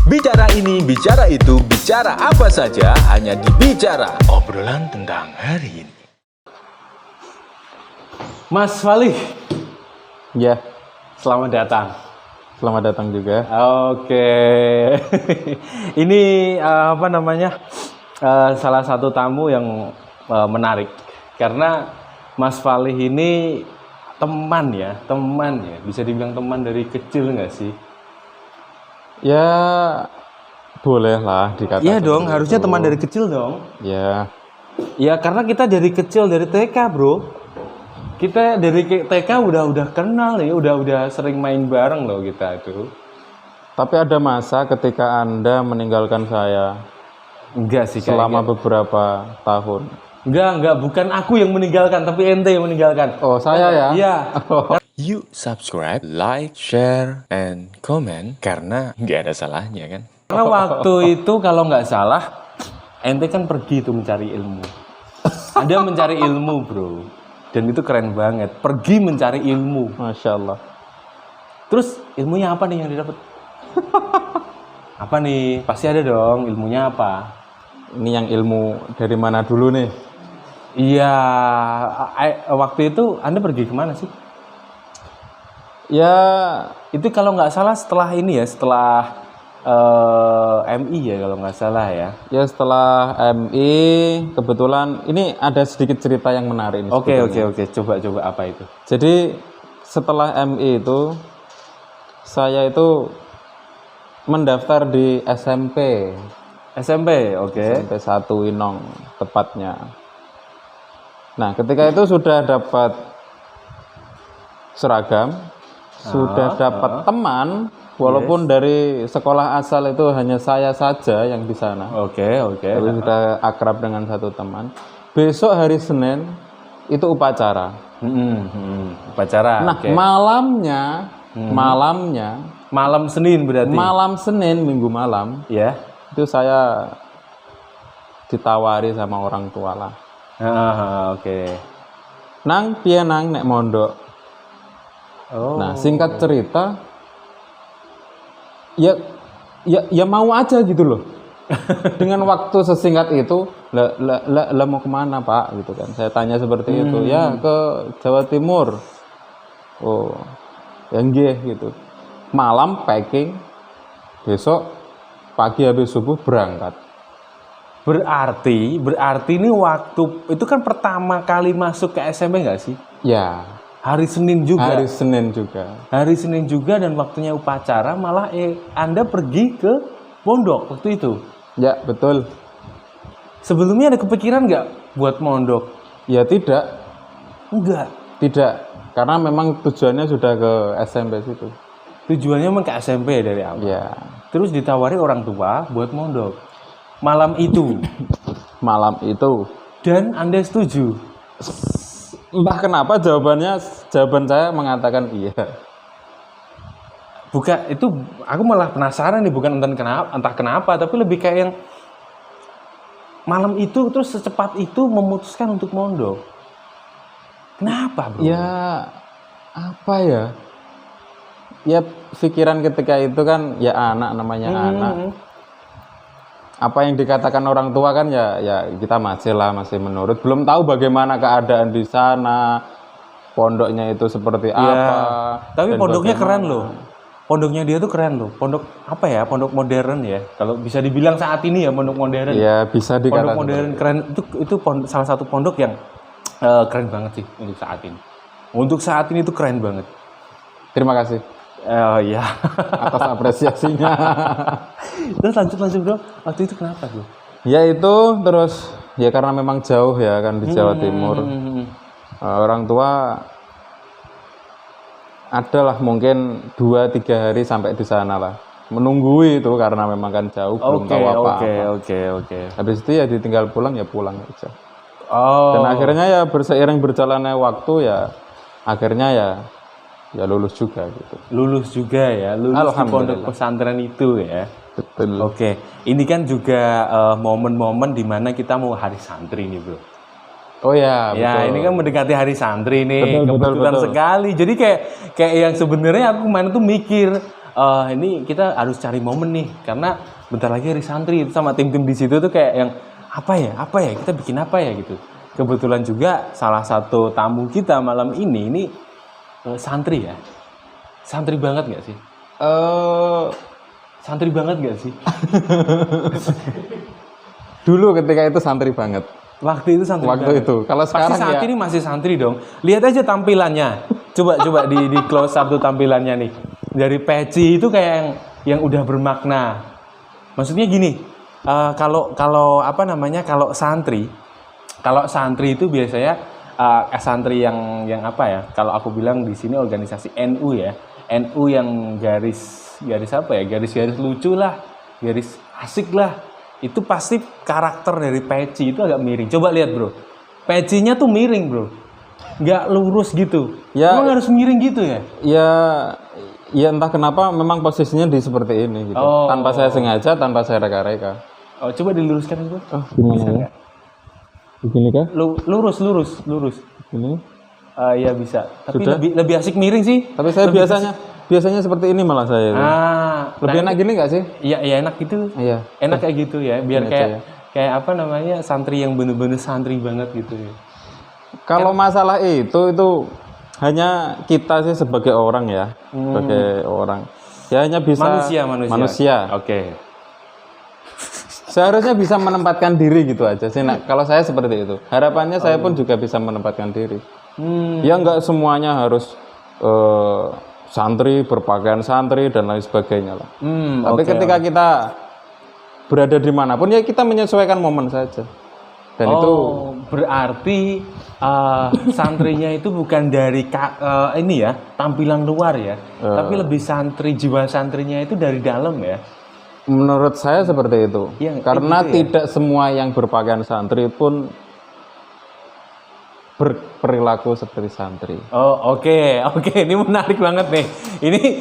Bicara ini, bicara itu, bicara apa saja hanya di Bicara. Obrolan tentang hari ini. Mas Falih, Ya, selamat datang. selamat datang juga. Oke, ini salah satu tamu yang menarik karena Mas Falih ini teman ya, bisa dibilang teman dari kecil nggak sih? Ya, boleh lah dikatakan. Iya dong, seperti harusnya itu. teman dari kecil dong. Ya, Ya karena kita dari kecil dari TK bro. Kita dari TK udah kenal ya, udah sering main bareng loh kita itu. tapi ada masa ketika Anda meninggalkan saya Enggak sih selama kayaknya. beberapa tahun. Enggak, bukan aku yang meninggalkan, tapi ente yang meninggalkan. Oh, saya ya? Iya. Yuk subscribe, like, share, and comment karena nggak ada salahnya kan? Karena waktu itu kalau nggak salah, ente kan pergi tuh mencari ilmu. Anda mencari ilmu bro, dan itu keren banget. Pergi mencari ilmu. Masya Allah. Terus ilmunya apa nih yang didapat? Apa nih? Pasti ada dong. Ilmunya apa? Ini yang ilmu dari mana dulu nih? Iya. Waktu itu Anda pergi kemana sih? Ya, Itu kalau nggak salah setelah ini ya, setelah MI ya kalau nggak salah ya. ya setelah MI, kebetulan ini ada sedikit cerita yang menarik. Ini Oke. sebetulnya. Coba apa itu? Jadi setelah MI itu, saya itu mendaftar di SMP. SMP, oke. SMP 1 Inong tepatnya. Nah, ketika itu sudah dapat seragam, sudah dapat teman, walaupun dari sekolah asal itu hanya saya saja yang di sana. Oke. Tapi sudah akrab dengan satu teman. Besok hari Senin itu upacara. Upacara. Nah, oke. malamnya Malam Senin berarti. malam Senin, minggu malam, Ya. itu saya ditawari sama orang tua lah. Oke. Nang, piye nang nek mondok. Oh. Nah, singkat cerita, ya mau aja gitu loh. Dengan waktu sesingkat itu, lah mau kemana Pak? Gitu kan. Saya tanya seperti itu. Ya ke Jawa Timur. Oh, ya nggih gitu. Malam packing, besok pagi habis subuh berangkat. Berarti ini waktu itu kan pertama kali masuk ke SMP nggak sih? Ya, Hari Senin juga. hari Senin juga. Hari Senin juga dan waktunya upacara malah Anda pergi ke pondok waktu itu. Ya, betul. Sebelumnya ada kepikiran nggak buat mondok? Ya tidak, Enggak. karena memang tujuannya sudah ke SMP situ. Tujuannya memang ke SMP dari awal. Ya, Terus ditawari orang tua buat mondok. Malam itu. malam itu. Dan Anda setuju? Entah kenapa jawaban saya mengatakan iya. Bukan, itu aku malah penasaran nih, bukan entah kenapa, tapi lebih kayak yang malam itu terus secepat itu memutuskan untuk mondok. Kenapa, bro? Ya, apa ya? Ya pikiran ketika itu kan ya anak namanya anak. Apa yang dikatakan orang tua kan ya kita masih menurut. Belum tahu bagaimana keadaan di sana. Pondoknya itu seperti apa. Tapi dan pondoknya bagaimana. keren loh. Pondoknya dia tuh keren loh. Pondok apa ya? Pondok modern ya. Kalau bisa dibilang saat ini ya pondok modern. Ya bisa Pondok dikatakan. modern keren itu salah satu pondok yang keren banget sih untuk saat ini. Untuk saat ini tuh keren banget. Terima kasih Ya. atas apresiasinya. Terus lanjut bro. Waktu itu kenapa bro? Ya itu terus ya karena memang jauh ya kan di Jawa Timur. Orang tua adalah mungkin 2-3 hari sampai di sana lah. Menunggui itu karena memang kan jauh belum tahu apa-apa. Oke. Habis itu ya ditinggal pulang aja. Oh. Dan akhirnya ya seiring berjalannya waktu ya akhirnya ya lulus juga gitu. Lulus juga ya, lulus di Alhamdulillah. pondok pesantren itu ya. Betul. Oke, ini kan juga momen-momen dimana kita mau hari santri nih bro. Oh ya, Ya, betul. ini kan mendekati hari santri nih, Betul, kebetulan betul. sekali. Jadi kayak yang sebenarnya aku kemarin tuh mikir, ini kita harus cari momen nih karena bentar lagi hari santri itu sama tim-tim di situ tuh kayak yang apa ya kita bikin apa ya gitu. Kebetulan juga salah satu tamu kita malam ini santri ya. Santri banget nggak sih? Santri banget nggak sih? Dulu ketika itu santri banget. Waktu itu santri Waktu banget. itu. Kalau sekarang pasti saat ya ini masih santri dong. Lihat aja tampilannya. Coba di close up tuh tampilannya nih. Dari peci itu kayak yang udah bermakna. Maksudnya gini, kalau apa namanya kalau santri itu biasanya santri yang apa ya? Kalau aku bilang di sini organisasi NU ya, NU yang garis apa ya? Garis lucu lah, garis asik lah. Itu pasti karakter dari peci itu agak miring. Coba lihat bro, pecinya tuh miring bro, nggak lurus gitu. Ya, emang harus miring gitu ya? Ya entah kenapa memang posisinya di seperti ini gitu. Tanpa saya sengaja, tanpa saya reka-reka. Oh, coba diluruskan itu. Gimana ya? Begini kah? Lurus. Ini. Ya bisa. Tapi Sudah? lebih asik miring sih. Tapi saya biasanya seperti ini malah saya. Itu. Lebih enak gini nggak sih? Iya enak gitu. Iya. Enak kayak gitu ya. Biar Ini kayak apa namanya santri yang bener-bener santri banget gitu ya. Kalau masalah itu hanya kita sih sebagai orang ya, sebagai orang. Ya hanya bisa manusia. Oke. Seharusnya bisa menempatkan diri gitu aja sih. Nah, kalau saya seperti itu. Harapannya saya pun juga bisa menempatkan diri. Ya nggak semuanya harus santri, berpakaian santri dan lain sebagainya lah. Tapi ketika kita berada dimanapun ya kita menyesuaikan momen saja. Dan itu berarti santrinya itu bukan dari ini ya tampilan luar ya, tapi lebih jiwa santrinya itu dari dalam ya. Menurut saya seperti itu. Ya, karena gitu ya? tidak semua yang berpakaian santri pun berperilaku seperti santri. Oh oke, ini menarik banget nih.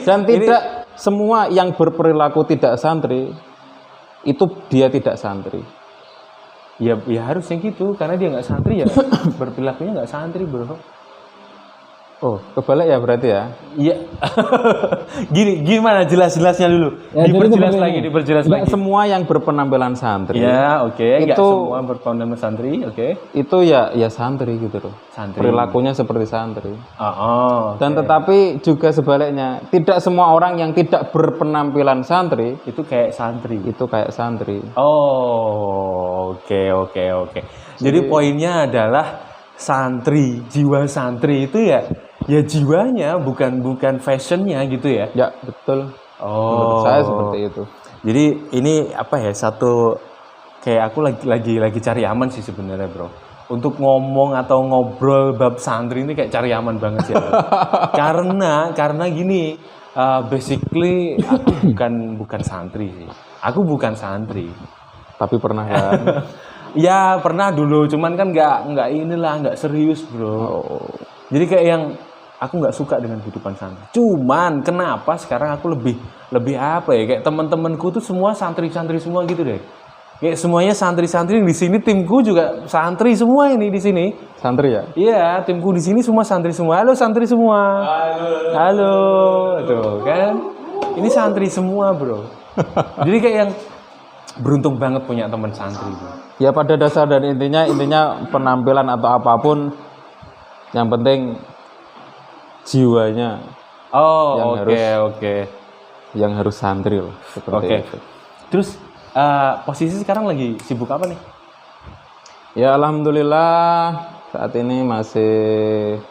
Dan tidak semua yang berperilaku tidak santri itu dia tidak santri. Ya harusnya gitu karena dia nggak santri ya berperilakunya nggak santri bro. Oh kebalik ya berarti ya? Iya. Gimana jelas-jelasnya dulu? Ya, diperjelas lagi. Semua yang berpenampilan santri. Ya oke. Nggak Itu semua berpenampilan santri. Oke. Itu ya santri gitu loh. Santri. Perilakunya seperti santri. Dan tetapi juga sebaliknya tidak semua orang yang tidak berpenampilan santri itu kayak santri. Itu kayak santri. Oh oke. Jadi poinnya adalah jiwa santri itu ya jiwanya bukan fashionnya gitu ya. Ya betul. Menurut saya seperti itu. Jadi ini apa ya satu kayak aku lagi cari aman sih sebenarnya bro. Untuk ngomong atau ngobrol bab santri ini kayak cari aman banget sih. karena gini, basically aku bukan santri sih. Aku bukan santri. Tapi pernah kan? Ya pernah dulu, cuman kan nggak serius bro. Jadi kayak yang aku nggak suka dengan kehidupan santri. Cuman kenapa sekarang aku lebih apa ya? Kayak teman-temanku tuh semua santri-santri semua gitu deh. Kayak semuanya santri-santri di sini, timku juga santri semua ini di sini. Santri ya? Iya, timku di sini semua santri semua. Halo santri semua. Halo. Tuh kan. Ini santri semua bro. Jadi kayak yang beruntung banget punya teman santri bro. Ya pada dasar dan intinya penampilan atau apapun yang penting jiwanya. Yang harus santri loh seperti itu. Terus posisi sekarang lagi sibuk apa nih? Ya alhamdulillah saat ini masih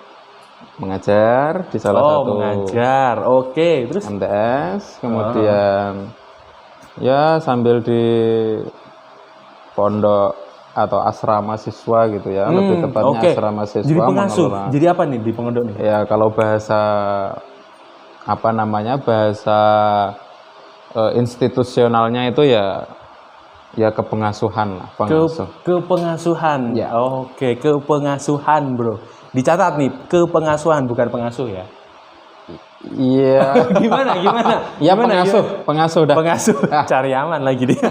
mengajar di salah satu mengajar. Terus MTS, kemudian ya sambil di pondok atau asrama siswa gitu ya, lebih tepatnya asrama siswa. Jadi pengasuh. Jadi apa nih di pondok nih? Ya kalau bahasa institusionalnya itu ya kepengasuhan lah, pengasuh. Kepengasuhan. Ya. Kepengasuhan bro. Dicatat nih, kepengasuhan bukan pengasuh ya. Iya. Gimana? Ya Gimana? pengasuh dah. Pengasuh. Cari aman lagi dia.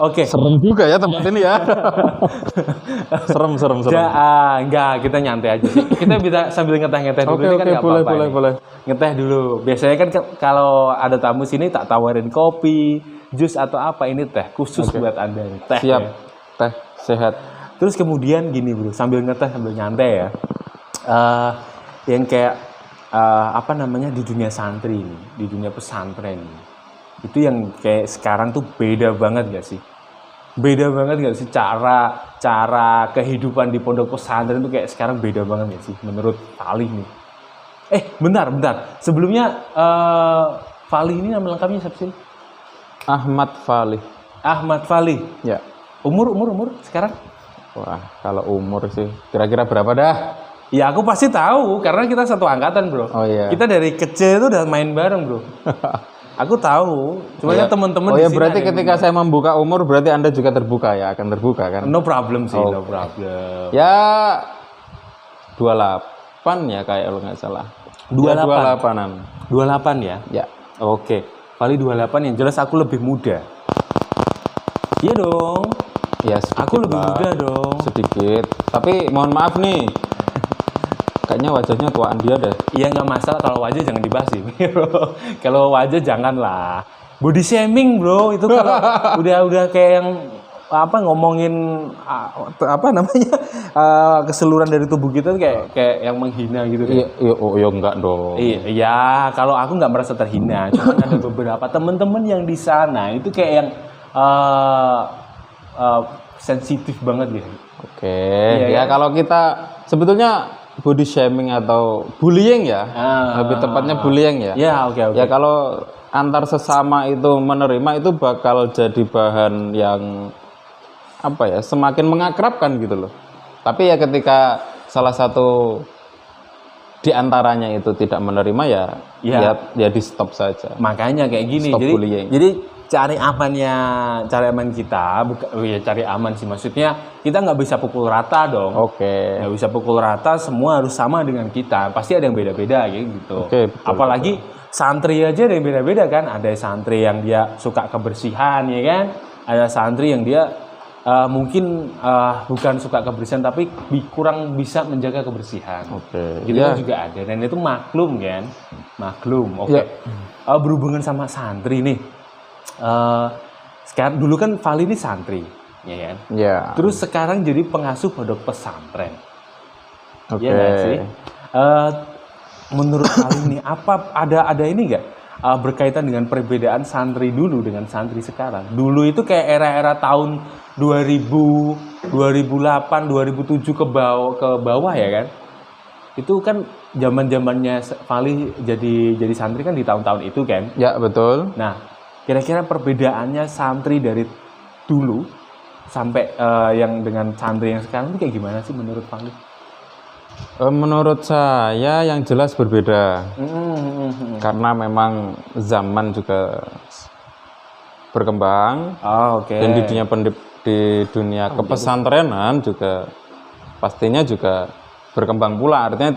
Oke. Serem juga ya tempat ini ya. serem. Enggak, kita nyantai aja sih. Kita bisa sambil ngeteh-ngeteh dulu. Ini kan nggak apa-apa ini. boleh. Ngeteh dulu. Biasanya kan kalau ada tamu sini tak tawarin kopi, jus atau apa, ini teh khusus buat Anda nih. Teh. Siap. Ya. Teh sehat. Terus kemudian gini bro, sambil ngeteh sambil nyantai ya. Yang kayak apa namanya di dunia santri ini, di dunia pesantren ini. Itu yang kayak sekarang tuh beda banget gak sih? Beda banget gak sih cara kehidupan di pondok pesantren itu kayak sekarang beda banget gak sih menurut Fali nih? Bentar. Sebelumnya Fali ini nama lengkapnya siapa sih? Ahmad Fali. Ahmad Fali. Ya. Umur sekarang? Wah, kalau umur sih kira-kira berapa dah? Ya aku pasti tahu karena kita satu angkatan bro. Oh iya. Kita dari kecil itu udah main bareng bro. Aku tahu. Cuma teman-teman. Oh ya berarti ketika saya membuka umur berarti Anda juga terbuka ya, akan terbuka kan? No problem sih, no problem. Ya 28 ya kayak kalau nggak salah. 28-an. 28 ya? Ya. Oke. Kali 28 yang jelas aku lebih muda. Iya dong. Ya sedikit aku lebih lah. muda dong. Sedikit. Tapi mohon maaf nih. Kayaknya wajahnya tuaan dia deh. Iya nggak masalah, kalau wajah jangan dibahas sih. Kalau wajah janganlah. Body shaming bro, itu kalau udah kayak yang apa ngomongin apa namanya keseluruhan dari tubuh kita kayak yang menghina gitu. Iya enggak dong. Iya, kalau aku nggak merasa terhina. Cuma ada beberapa teman-teman yang di sana itu kayak yang sensitif banget gitu. Oke. Ya kalau kita sebetulnya body shaming atau bullying ya, lebih tepatnya bullying ya. Ya oke. Ya kalau antar sesama itu menerima itu bakal jadi bahan yang apa ya, semakin mengakrabkan gitu loh. Tapi ya ketika salah satu di antaranya itu tidak menerima ya di stop saja. Makanya kayak gini. Stop bullying. Jadi cari aman kita, cari aman sih, maksudnya kita nggak bisa pukul rata dong. Oke. Nggak bisa pukul rata, semua harus sama dengan kita. Pasti ada yang beda-beda gitu. Oke, betul, apalagi santri aja ada yang beda-beda kan. Ada santri yang dia suka kebersihan ya kan. Ada santri yang dia mungkin bukan suka kebersihan tapi kurang bisa menjaga kebersihan. Oke. Gitu kan juga ada. Dan itu maklum kan. Maklum. Oke. Berhubungan sama santri nih. Sekarang dulu kan Fali ini santri, ya kan? Ya. Terus sekarang jadi pengasuh pondok pesantren. Oke. Ya nggak sih? Menurut Fali ini apa ada ini nggak berkaitan dengan perbedaan santri dulu dengan santri sekarang? Dulu itu kayak era-era tahun 2000, 2008, 2007 ke bawah ya kan? Itu kan zaman-zamannya Fali jadi santri kan di tahun-tahun itu kan? Ya, betul. Nah, kira-kira perbedaannya santri dari dulu sampai yang dengan santri yang sekarang itu kayak gimana sih menurut Fali? Menurut saya yang jelas berbeda. Karena memang zaman juga berkembang. Oke. Dan di dunia kepesantrenan juga pastinya juga berkembang pula. Artinya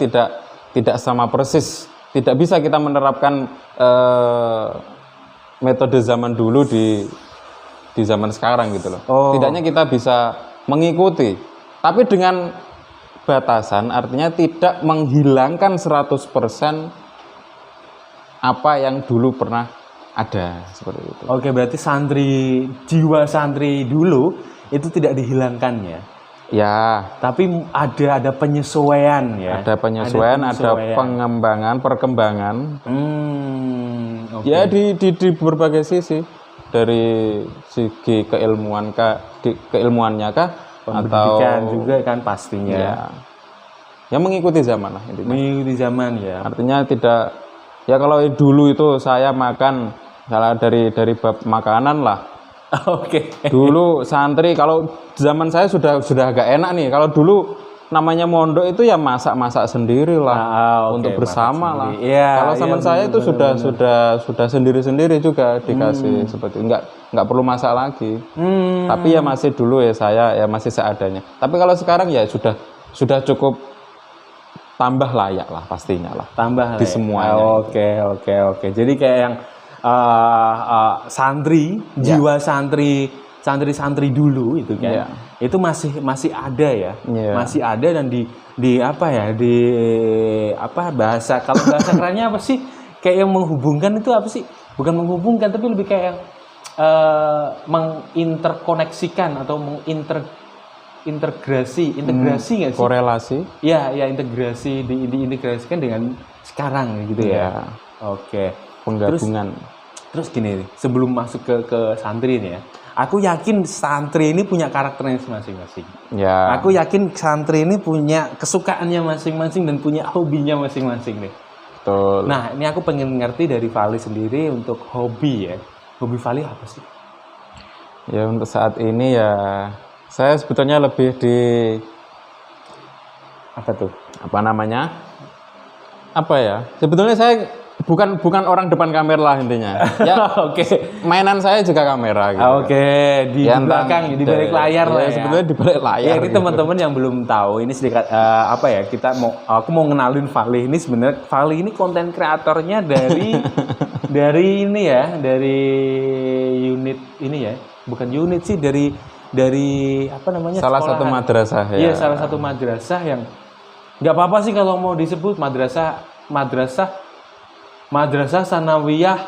tidak sama persis. Tidak bisa kita menerapkan metode zaman dulu di zaman sekarang gitu loh. Tidaknya kita bisa mengikuti, tapi dengan batasan, artinya tidak menghilangkan 100% apa yang dulu pernah ada, seperti itu. Oke, berarti jiwa santri dulu itu tidak dihilangkan ya? Ya. Tapi ada penyesuaian ya? Ada penyesuaian, ada pengembangan, perkembangan. Okay. Ya di berbagai sisi, dari segi keilmuannya kah, pendidikan atau juga kan pastinya. Ya mengikuti zaman lah intinya. Mengikuti zaman ya. Artinya tidak, ya kalau dulu itu saya makan salah dari bab makanan lah. Oke. Dulu santri, kalau zaman saya sudah agak enak nih. Kalau dulu namanya mondok itu ya masak sendiri lah, untuk bersama lah. Ya, kalau zaman saya itu sudah sendiri juga dikasih seperti nggak perlu masak lagi. Tapi ya masih dulu ya saya ya masih seadanya. Tapi kalau sekarang ya sudah cukup tambah layak lah pastinya lah. Tambah Di lah ya? semuanya. Oke. Jadi kayak yang santri, jiwa santri dulu itu kan, Iya. itu masih ada ya, Iya. masih ada dan di apa ya, di apa bahasa, kalau bahasa kerennya apa sih, kayak yang menghubungkan itu apa sih? Bukan menghubungkan tapi lebih kayak yang menginterkoneksikan atau integrasi nggak sih? Korelasi. Ya integrasi diintegrasikan dengan sekarang gitu ya. Iya. Oke. Penggabungan. Terus gini, sebelum masuk ke santri ini ya, aku yakin santri ini punya karakternya masing-masing. Ya. Aku yakin santri ini punya kesukaannya masing-masing dan punya hobinya masing-masing nih. Betul. Nah, ini aku pengen ngerti dari Fali sendiri untuk hobi ya. Hobi Fali apa sih? Ya untuk saat ini ya saya sebetulnya lebih di Apa tuh? apa namanya? Apa ya? Sebetulnya saya bukan orang depan kamera lah intinya. Ya, Oke. mainan saya juga kamera gitu. Oke, di Ya, entah- belakang, di balik layar lah ya. Sebetulnya di balik layar. Ya, ini gitu. teman-teman yang belum tahu, ini sedikit apa ya? Aku mau ngenalin Fali ini sebenarnya. Fali ini konten kreatornya dari ini ya, dari unit ini ya, bukan unit sih, dari apa namanya? Salah satu sekolahan. madrasah ya. Iya, salah satu madrasah yang nggak apa-apa sih kalau mau disebut madrasah sanawiyah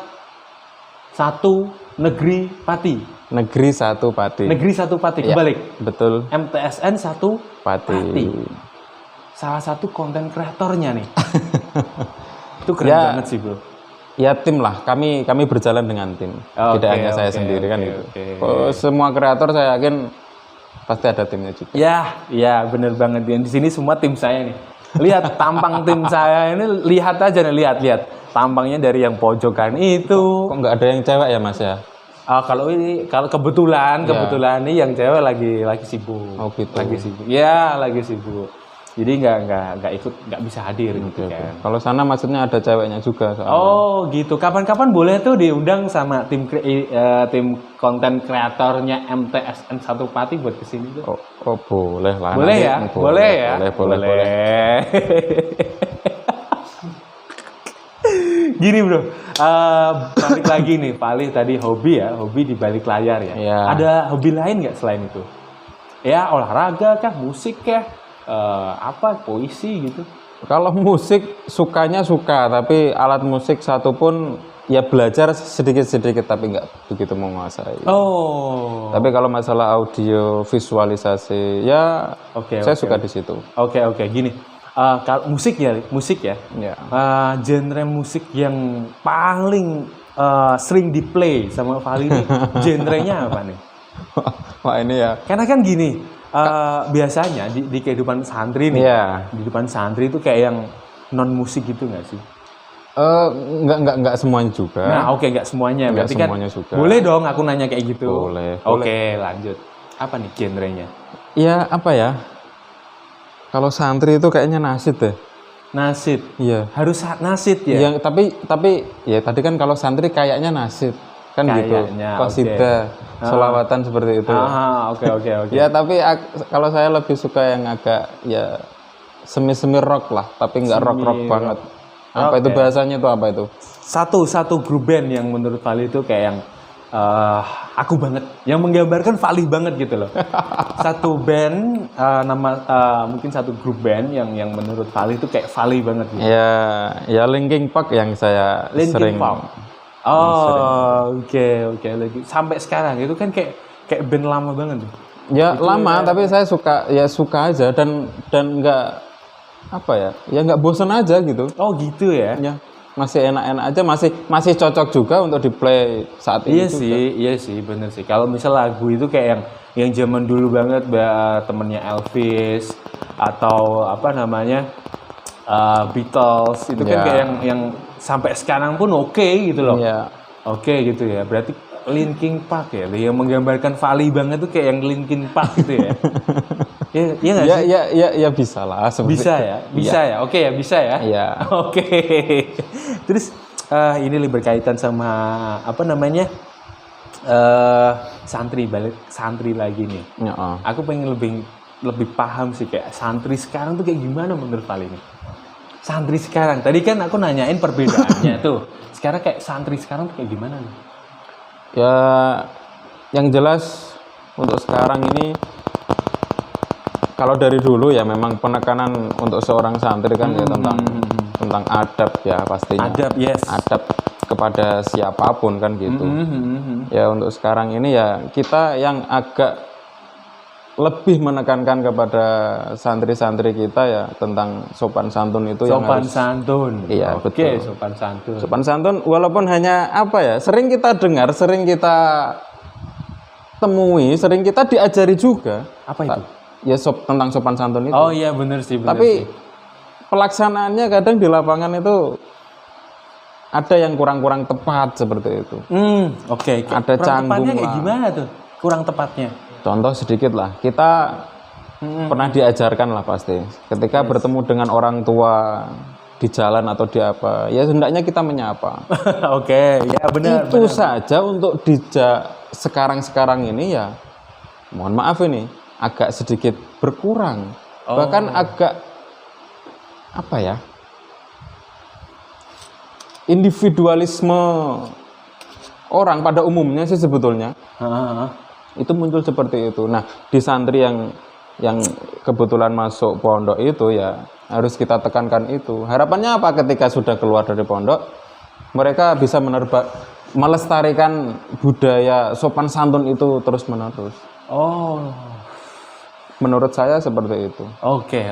1 negeri Pati. Negeri Satu Pati. Negeri 1 Pati, Ya, kebalik. betul. MTSN 1 Pati. Salah satu konten kreatornya nih. Itu keren Ya. banget sih, Bro. Ya tim lah, kami berjalan dengan tim. Oke, Tidak hanya saya oke, sendiri kan oke, gitu. oke. Oh, semua kreator saya yakin pasti ada timnya juga. Ya, bener banget. Dan di sini semua tim saya nih. Lihat tampang tim saya ini, lihat aja nih, lihat. Tampangnya dari yang pojokan itu. Kok nggak ada yang cewek ya Mas ya? Kalau kebetulan nih yang cewek lagi sibuk. Oh, gitu. Lagi sibuk. Ya, lagi sibuk. Jadi nggak ikut, nggak bisa hadir gitu Oke. kan. Kalau sana maksudnya ada ceweknya juga soalnya. Oh gitu. Kapan-kapan boleh tuh diundang sama tim konten kreatornya MTSN 1 Pati buat kesini tuh. Oh, boleh lah. Boleh nanti. ya? Boleh ya? Boleh. Gini bro, balik lagi nih, Fali tadi hobi di balik layar ya. Iya. Ada hobi lain nggak selain itu? Ya olahraga kah, musik kah, puisi gitu? Kalau musik sukanya suka, tapi alat musik satu pun ya belajar sedikit-sedikit tapi nggak begitu menguasai. Oh. Tapi kalau masalah audio visualisasi ya Oke, saya oke, suka di situ. Oke, gini. Kalau musik ya. Ya. Genre musik yang paling sering di play sama Fali ini genrenya apa nih? Wah ini ya. Karena kan gini, biasanya di kehidupan santri nih, Iya. di depan santri itu kayak yang non musik gitu nggak sih? Nggak semuanya juga. Nah, oke, nggak semuanya. Nggak Berarti semuanya kan juga. boleh dong aku nanya kayak gitu. Boleh. Oke, lanjut. Apa nih genrenya? Ya apa ya? Kalau santri itu kayaknya nasid deh. Nasid. Iya. Harus nasid ya? Yang tapi ya tadi kan kalau santri kayaknya nasid kan gitu. Kayaknya, Qasidah, sholawatan seperti itu. Oke. Ya tapi kalau saya lebih suka yang agak ya semi rock lah, tapi nggak rock Semi banget. rock. Apa itu Oke. bahasanya itu apa itu? Satu grup band yang menurut Fali itu kayak yang aku banget, yang menggambarkan Fali banget gitu loh. Satu band mungkin satu grup band yang menurut Fali itu kayak Fali banget gitu. Ya Linkin Park yang saya Linkin sering. Park. Oh, oke. Lagi sampai sekarang itu kan kayak band lama banget tuh. Ya lama tapi saya suka aja dan nggak apa ya nggak bosan aja gitu. Oh gitu ya. Ya masih enak-enak aja, masih cocok juga untuk di play saat ini juga. Iya sih, bener sih. Kalau misal lagu itu kayak yang zaman dulu banget, temennya Elvis atau apa namanya Beatles itu kan Ya. kayak yang sampai sekarang pun oke gitu loh. Iya. Oke gitu ya. Berarti Linkin Park ya, yang menggambarkan Fali banget tuh kayak yang Linkin Park gitu ya. Iya nggak sih? Ya bisa lah. Bisa ya, bisa ya. Oke ya, bisa ya. Iya. Oke. Terus ini berkaitan sama apa namanya santri lagi nih. Ya, Aku pengen lebih paham sih kayak santri sekarang tuh kayak gimana menurut Fali ini. santri sekarang. Tadi kan aku nanyain perbedaannya tuh. Sekarang kayak santri sekarang tuh kayak gimana nih? Ya, yang jelas untuk sekarang ini, kalau dari dulu ya memang penekanan untuk seorang santri kan ya tentang adab ya pastinya. Adab, yes. Adab kepada siapapun kan gitu. Ya untuk sekarang ini ya kita yang agak lebih menekankan kepada santri-santri kita ya tentang sopan santun itu yang Sopan harus. santun. Iya, Oke, betul. sopan santun. Sopan santun walaupun hanya apa ya, sering kita dengar, sering kita temui, sering kita diajari juga. Apa itu? Ya tentang sopan santun itu. Oh iya bener sih, bener Tapi sih. pelaksanaannya kadang di lapangan itu ada yang kurang-kurang tepat seperti itu. Oke. Ada Kurang canggung tepatnya kayak lah. gimana tuh? Kurang tepatnya. Contoh sedikit lah, kita pernah diajarkan lah pasti. Ketika bertemu dengan orang tua di jalan atau di apa, ya hendaknya kita menyapa. Oke, ya benar. Itu saja untuk sekarang ini ya, mohon maaf ini agak sedikit berkurang, bahkan agak apa ya, individualisme orang pada umumnya sih sebetulnya itu muncul seperti itu. Nah di santri yang kebetulan masuk pondok itu ya harus kita tekankan itu. Harapannya apa ketika sudah keluar dari pondok, mereka bisa melestarikan budaya sopan santun itu terus menerus. Oh. Menurut saya seperti itu. Oke.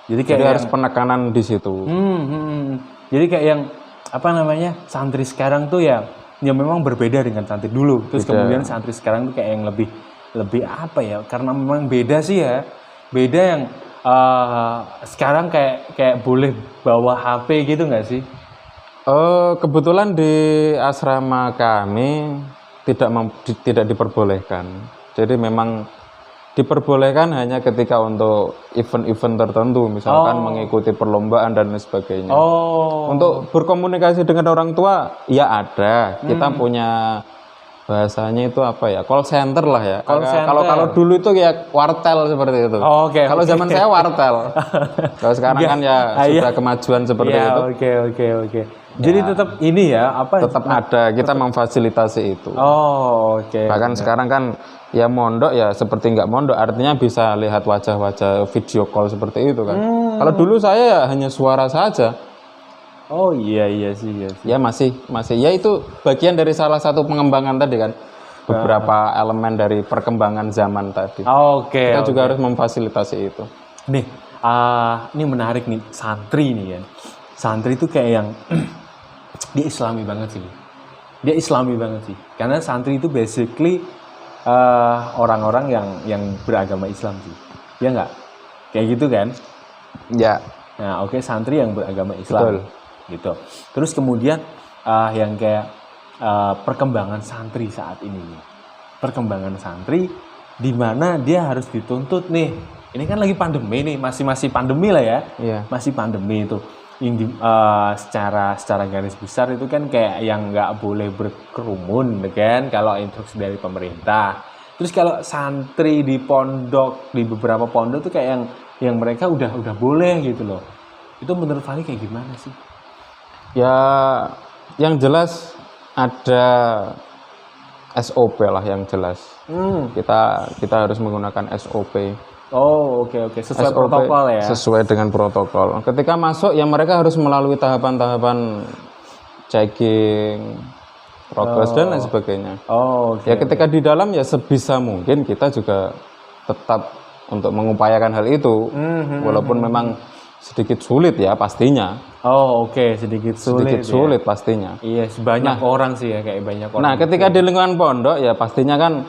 Jadi kayak harus penekanan di situ. Jadi kayak yang apa namanya? Santri sekarang tuh ya memang berbeda dengan santri dulu. Terus kemudian santri sekarang tuh kayak yang lebih apa ya? Karena memang beda sih ya. Beda yang sekarang kayak boleh bawa HP gitu nggak sih? Kebetulan di asrama kami tidak diperbolehkan. Jadi memang diperbolehkan hanya ketika untuk event-event tertentu, misalkan mengikuti perlombaan dan lain sebagainya. Untuk berkomunikasi dengan orang tua, ya ada. Kita punya bahasanya itu apa ya? Call center lah ya. Kalau dulu itu ya wartel seperti itu. Kalau zaman saya wartel. Kalau sekarang kan ya sudah kemajuan seperti itu. Oke. Jadi tetap ini ya Tetap ada. Kita memfasilitasi itu. Oke. Bahkan sekarang kan ya mondok ya seperti nggak mondok, artinya bisa lihat wajah-wajah video call seperti itu kan. Kalau dulu saya ya hanya suara saja. Oh iya sih. Ya masih ya itu bagian dari salah satu pengembangan tadi kan, beberapa elemen dari perkembangan zaman tadi. Kita juga harus memfasilitasi itu. Nih, ini menarik nih, santri nih kan. Santri itu kayak yang dia islami banget sih. Dia islami banget sih. Karena santri itu basically orang-orang yang beragama Islam sih. Ya nggak? Kayak gitu kan? Ya. Nah, santri yang beragama Islam. Betul. Gitu. Terus kemudian yang kayak perkembangan santri saat ini. Perkembangan santri di mana dia harus dituntut nih. Ini kan lagi pandemi nih, masih pandemi lah ya. Iya. Masih pandemi itu. Secara garis besar itu kan kayak yang nggak boleh berkerumun kan kalau instruksi dari pemerintah. Terus kalau santri di pondok, di beberapa pondok tuh kayak yang mereka udah boleh gitu loh. Itu menurut Fahri kayak gimana sih? Ya yang jelas ada SOP lah yang jelas. Kita harus menggunakan SOP. Oke. Sesuai SOP, protokol ya. Sesuai dengan protokol. Ketika masuk ya mereka harus melalui tahapan-tahapan checking, progres dan lain sebagainya. Ya ketika di dalam ya sebisa mungkin kita juga tetap untuk mengupayakan hal itu, walaupun memang sedikit sulit ya pastinya. Sedikit sulit. Sedikit sulit pastinya. Iya, banyak orang sih ya, kayak banyak orang. Nah, ketika di lingkungan pondok ya pastinya kan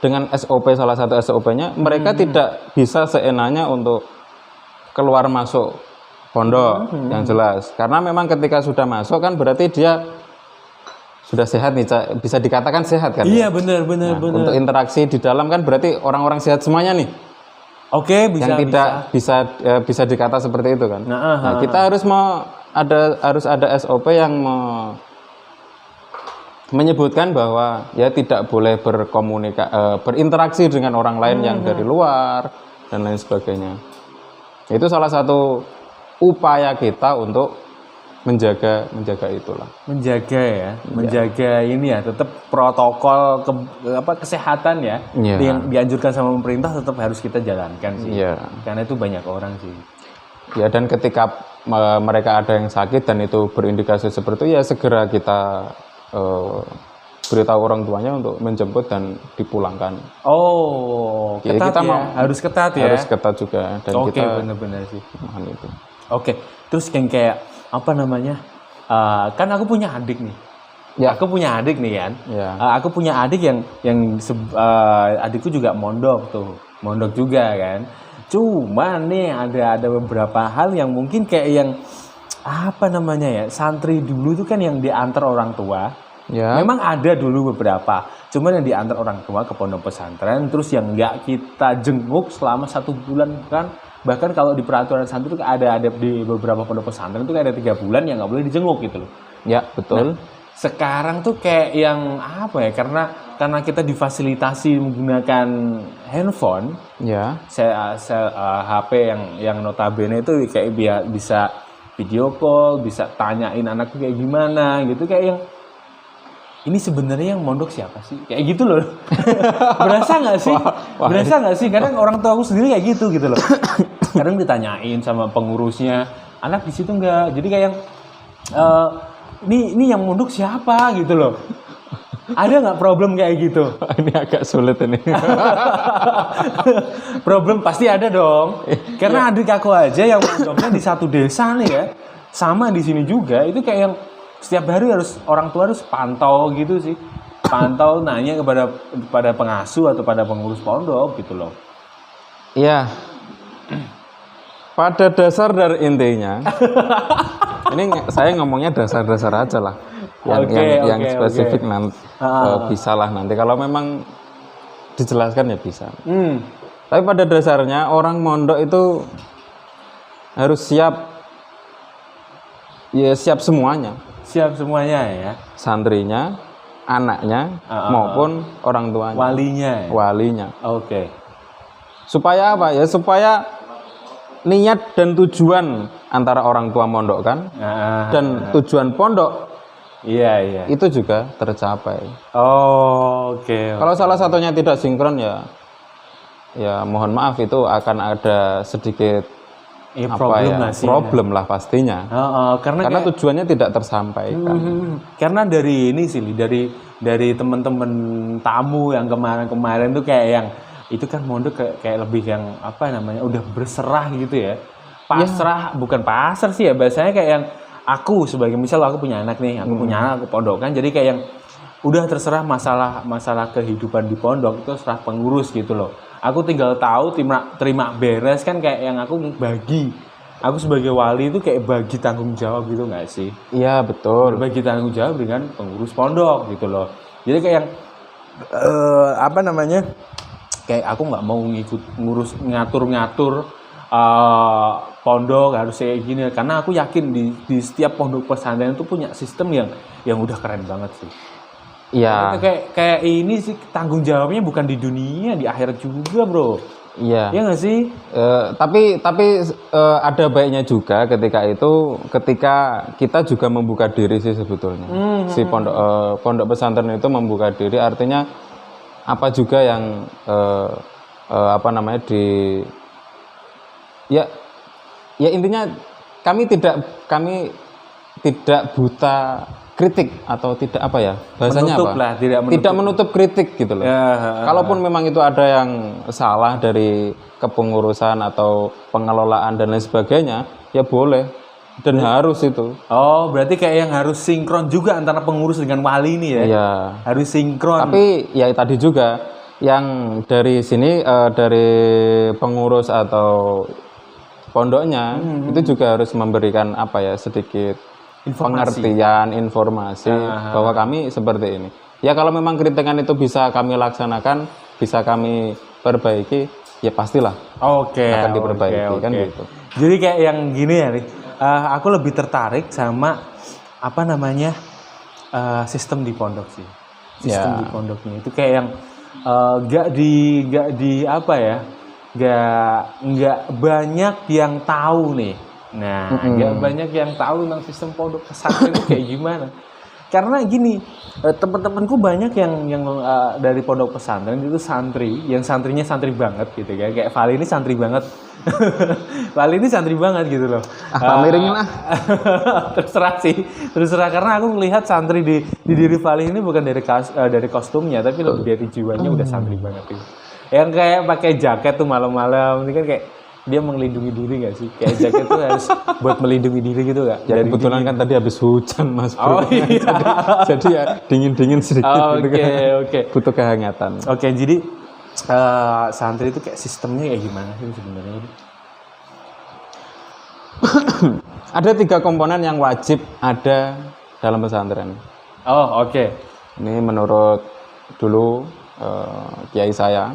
dengan SOP, salah satu SOP-nya mereka tidak bisa seenaknya untuk keluar masuk pondok yang jelas. Karena memang ketika sudah masuk kan berarti dia sudah sehat nih, bisa dikatakan sehat kan? Iya, benar. Untuk interaksi di dalam kan berarti orang-orang sehat semuanya nih. Bisa. Yang tidak bisa dikata seperti itu kan. Nah, kita harus ada SOP yang menyebutkan bahwa ya tidak boleh berinteraksi dengan orang lain yang dari luar dan lain sebagainya. Itu salah satu upaya kita untuk menjaga itulah. Menjaga ya, menjaga ini ya, tetap protokol kesehatan ya, Iya. yang dianjurkan sama pemerintah tetap harus kita jalankan sih. Iya. Karena itu banyak orang sih. Ya, dan ketika mereka ada yang sakit dan itu berindikasi seperti itu, ya segera kita beritahu orang tuanya untuk menjemput dan dipulangkan. Oh, Jadi ketat kita ya, harus ketat ya. Harus ketat juga, dan Oke, kita benar-benar sih. paham itu. Oke, terus kayak apa namanya? Kan aku punya adik nih. Ya. Aku punya adik nih kan. Ya. Aku punya adik yang adikku juga mondok juga kan. Cuma nih ada beberapa hal yang mungkin kayak yang apa namanya ya, santri dulu itu kan yang diantar orang tua. Ya. Memang ada dulu beberapa, cuman yang diantar orang tua ke pondok pesantren, terus yang nggak kita jenguk selama 1 bulan kan. Bahkan kalau di peraturan santri itu ada di beberapa pondok pesantren itu ada 3 bulan yang nggak boleh dijenguk gitu loh. Ya, betul. Nah, sekarang tuh kayak yang apa ya, karena kita difasilitasi menggunakan handphone, Ya. HP yang notabene itu kayak bisa video call, bisa tanyain anakku kayak gimana gitu, kayak yang ini sebenarnya yang mondok siapa sih? Kayak gitu loh. Berasa nggak sih? Berasa nggak sih? Kadang orang tua aku sendiri kayak gitu loh. Kadang ditanyain sama pengurusnya, anak di situ nggak? Jadi kayak yang ini yang mondok siapa gitu loh. Ada nggak problem kayak gitu? Ini agak sulit ini. Problem pasti ada dong. Karena adik aku aja yang mondoknya di satu desa nih ya, sama di sini juga, itu kayak yang setiap hari orang tua harus pantau gitu sih, pantau nanya kepada pengasuh atau pada pengurus pondok gitu loh. Iya. Pada dasar dari intinya, ini saya ngomongnya dasar-dasar aja lah, yang spesifik nanti bisa lah nanti kalau memang dijelaskan ya bisa. Tapi pada dasarnya orang mondok itu harus siap semuanya. Siap semuanya ya. Santrinya, anaknya, maupun orang tuanya. Walinya. Ya? Walinya. Oke. Supaya apa ya? Supaya niat dan tujuan antara orang tua mondok kan, dan tujuan pondok. Iya. Itu juga tercapai. Oke. Kalau salah satunya tidak sinkron ya mohon maaf, itu akan ada sedikit problem lah pastinya. Karena tujuannya tidak tersampaikan. Karena dari ini sih, dari teman-teman tamu yang kemarin tuh kayak yang itu kan mondok kayak lebih yang apa namanya, udah berserah gitu ya. Pasrah, bukan pasar sih ya, bahasanya kayak yang aku sebagai misal aku punya anak nih, aku punya anak ke pondok kan, jadi kayak yang udah terserah masalah kehidupan di pondok itu serah pengurus gitu loh. Aku tinggal tahu terima beres kan, kayak yang aku bagi. Aku sebagai wali itu kayak bagi tanggung jawab gitu nggak sih? Iya, betul. Bagi tanggung jawab dengan pengurus pondok gitu loh. Jadi kayak yang apa namanya? Kayak aku nggak mau ngatur-ngatur pondok harus kayak gini, karena aku yakin di setiap pondok pesantren itu punya sistem yang udah keren banget sih. Iya. Kayak ini sih tanggung jawabnya bukan di dunia, di akhirat juga, bro. Iya. Iya nggak sih? Tapi ada baiknya juga ketika kita juga membuka diri sih sebetulnya. Si pondok pesantren itu membuka diri, artinya apa juga yang ya intinya kami tidak buta kritik atau tidak apa ya bahasanya menutup apa lah, tidak menutup kritik gitu loh. Kalaupun memang itu ada yang salah dari kepengurusan atau pengelolaan dan lain sebagainya, ya boleh dan harus itu. Oh, berarti kayak yang harus sinkron juga antara pengurus dengan wali ini ya? Iya. Harus sinkron. Tapi ya tadi juga yang dari sini dari pengurus atau pondoknya itu juga harus memberikan apa ya sedikit pengertian, informasi bahwa kami seperti ini. Ya kalau memang kritikan itu bisa kami laksanakan, bisa kami perbaiki, ya pastilah akan diperbaiki kan gitu. Jadi kayak yang gini ya nih, aku lebih tertarik sama apa namanya sistem di pondok sih. Sistem di pondoknya itu kayak yang nggak di apa ya, nggak banyak yang tahu nih Nah, nggak banyak yang tahu tentang sistem pondok pesantren itu kayak gimana. Karena gini, teman-temanku banyak yang dari pondok pesantren itu santri, yang santrinya santri banget gitu kan. Kayak Vali ini santri banget. Vali ini santri banget gitu loh. Pamerin lah. Terserah sih, terserah karena aku melihat santri di diri Vali ini bukan dari kostumnya, tapi lebih dari jiwanya udah santri banget itu. Yang kayak pakai jaket tuh malam-malam, ini kan kayak dia melindungi diri nggak sih? Kayak jaket tuh harus buat melindungi diri gitu nggak? Ya kebetulan kan tadi habis hujan Mas Bro. Oh iya. jadi ya dingin-dingin sedikit gitu Oke, kan. oke. Butuh kehangatan. Oke, jadi santri itu kayak sistemnya kayak gimana sih sebenarnya? Ada 3 komponen yang wajib ada dalam pesantren. Oh, oke. Ini menurut dulu kiai saya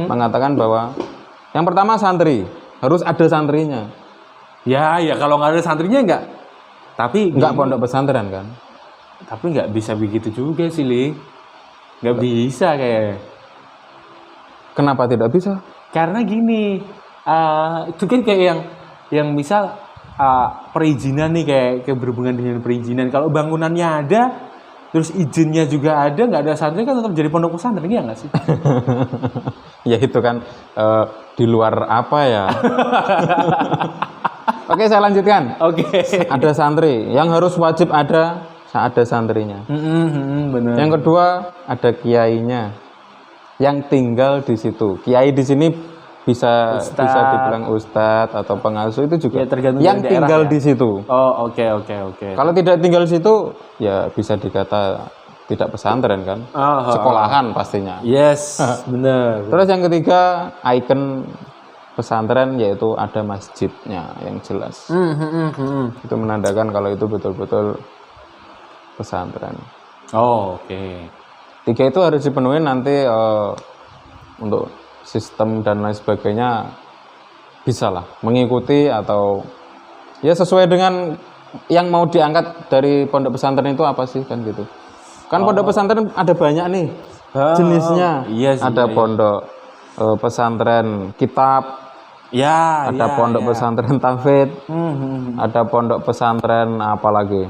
mengatakan bahwa yang pertama santri, harus ada santrinya. Ya, kalau nggak ada santrinya nggak. Tapi Enggak pondok pesantren kan? Tapi nggak bisa begitu juga sih, Li. Nggak bisa kayak. Kenapa tidak bisa? Karena gini, itu kan kayak yang misal perizinan nih kayak berhubungan dengan perizinan. Kalau bangunannya ada, terus izinnya juga ada, nggak ada santri kan tetap jadi pondok pesantren, ya nggak sih? Ya itu kan di luar apa ya? Oke, saya lanjutkan. Oke. Ada santri yang harus wajib ada saat ada santrinya. Benar. Yang kedua ada kiainya yang tinggal di situ. Kiai di sini bisa dibilang ustadz atau pengasuh itu juga Ya, tergantung yang dari daerah tinggal ya. di situ. Oh, oke. Kalau tidak tinggal di situ ya bisa dikata tidak pesantren kan? Sekolahan pastinya. Yes, benar. Terus yang ketiga ikon pesantren yaitu ada masjidnya yang jelas. Itu menandakan kalau itu betul-betul pesantren. Oh, oke. 3 itu harus dipenuhi nanti untuk sistem dan lain sebagainya bisa lah mengikuti atau ya sesuai dengan yang mau diangkat dari pondok pesantren itu apa sih kan gitu. Kan pondok pesantren ada banyak nih jenisnya. Iya sih, ada pondok pesantren kitab, ada pondok pesantren tahfidz, ada pondok pesantren apa lagi?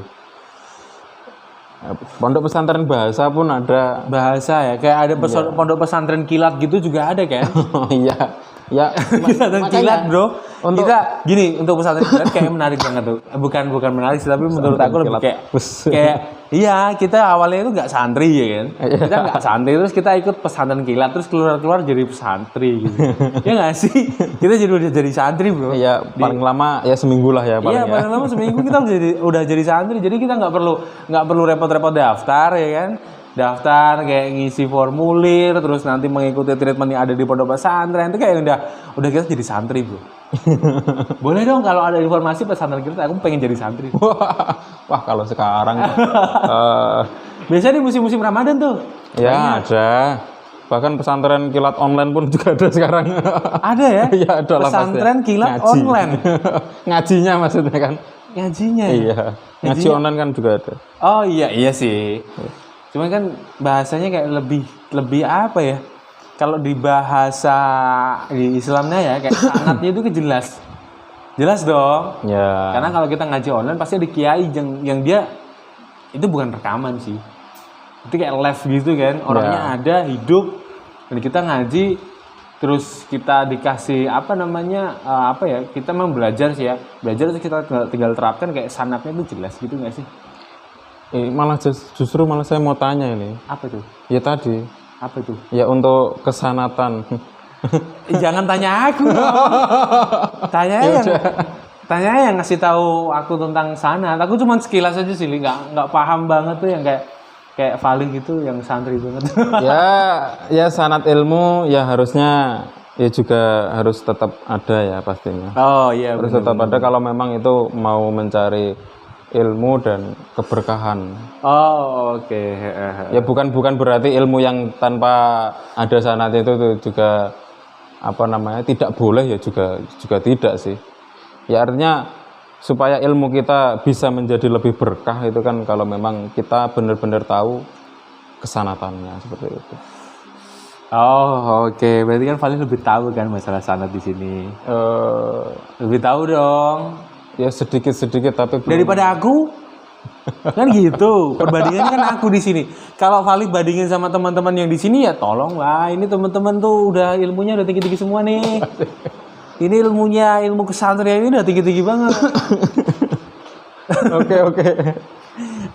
Pondok pesantren bahasa pun ada. Bahasa ya, kayak ada pondok pesantren kilat gitu juga ada kan? Iya. Ya, pesantren kilat, Bro. Kita gini, untuk pesantren kilat kayak menarik banget tuh. Bukan menarik sih, tapi menurut aku lebih kayak iya, kita awalnya itu nggak santri ya kan. Kita nggak santri terus kita ikut pesantren kilat terus keluar jadi pesantri gitu. Ya nggak sih? Kita jadi santri, Bro. Iya, paling lama ya seminggu lah ya paling. Iya, paling lama seminggu kita udah jadi santri. Jadi kita nggak perlu repot-repot daftar ya kan. Daftar kayak ngisi formulir terus nanti mengikuti treatment yang ada di pondok pesantren itu kayak udah kita jadi santri, Bro. Boleh dong kalau ada informasi pesantren kita, aku pengen jadi santri. Wah, kalau sekarang biasanya di musim-musim Ramadan tuh. ya ada. Bahkan pesantren kilat online pun juga ada sekarang. Ada ya? Iya, ada lah pesantren pasti. kilat online. Ngajinya maksudnya kan? Ngajinya. Iya. Ngaji online kan juga ada. Oh iya sih. Cuman kan bahasanya kayak lebih apa ya? Kalau di bahasa di Islamnya ya kayak sanadnya itu jelas. Jelas dong. Ya. Karena kalau kita ngaji online pasti ada kiai yang dia itu bukan rekaman sih. Itu kayak live gitu kan. Orangnya ada, hidup. Dan kita ngaji terus kita dikasih kita memang belajar sih ya. Belajar terus kita tinggal terapkan kayak sanadnya itu jelas gitu nggak sih? Malah justru saya mau tanya ini. Apa tuh? Ya tadi. Apa itu? Ya untuk kesanatan. Jangan tanya aku. Tanya yang ngasih tahu aku tentang sanad. Aku cuma sekilas aja sih, nggak paham banget tuh yang kayak Vali gitu, yang santri banget. ya sanad ilmu ya harusnya ya juga harus tetap ada ya pastinya. Oh iya. Harus tetap ada kalau memang itu mau mencari ilmu dan keberkahan. Oh oke. Ya bukan berarti ilmu yang tanpa ada sanad itu juga tidak boleh ya juga tidak sih. Ya artinya supaya ilmu kita bisa menjadi lebih berkah itu kan kalau memang kita benar-benar tahu kesanatannya seperti itu. Oh oke. Berarti kan Vali lebih tahu kan masalah sanad di sini. Lebih tahu dong. Ya sedikit-sedikit tapi belum. Daripada aku kan gitu. Perbandingannya kan aku di sini. Kalau Valid bandingin sama teman-teman yang di sini ya tolonglah. Ini teman-teman tuh udah ilmunya udah tinggi-tinggi semua nih. Ini ilmu kesatria ini udah tinggi-tinggi banget.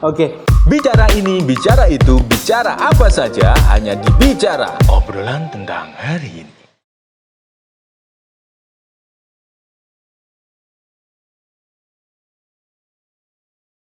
Oke. Bicara ini, bicara itu, bicara apa saja hanya di Bicara. Obrolan tentang hari ini.